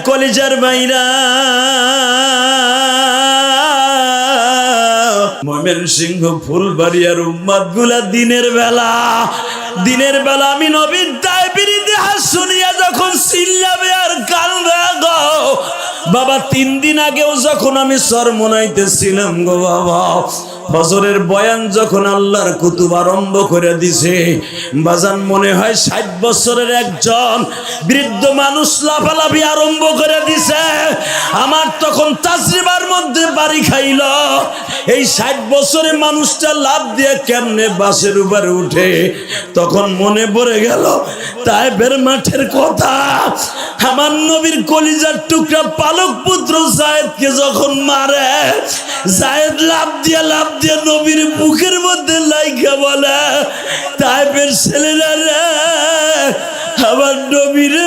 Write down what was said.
কলিজার বাইরা, ময়মনসিংহ ফুলবাড়িয়ার উম্মত গুলা দিনের বেলা আমি নবীর দায়ের ইতিহাস শুনিয়া যখন চিল্লাবে আর কাঁদবে গো বাবা। 3 দিন আগেও যখন আমি চরমনাইতেছিলাম গো বাবা, ফজরের বয়ান যখন আল্লাহর কুতুব আরম্ভ করে দিছে বাজান, মনে হয় 60 বছরের একজন বৃদ্ধ মানুষ লাফালাফি আরম্ভ করে দিছে। আমার তখন তাজরিবার মধ্যে বাড়ি খাইল, এই 60 বছরের মানুষটা লাফ দিয়ে কেমনে বাসের উপরে উঠে। তখন মনে পড়ে গেল তায়েফের মাঠের কথা। আমার নবীর কলিজার টুকরা পালক পুত্র যায়েদকে যখন মারে, যায়েদ লাফ দিয়ে নবীর বুকের মধ্যে লাইগা বলে, তায়েফের ছেলেরা রে আমার নবীরে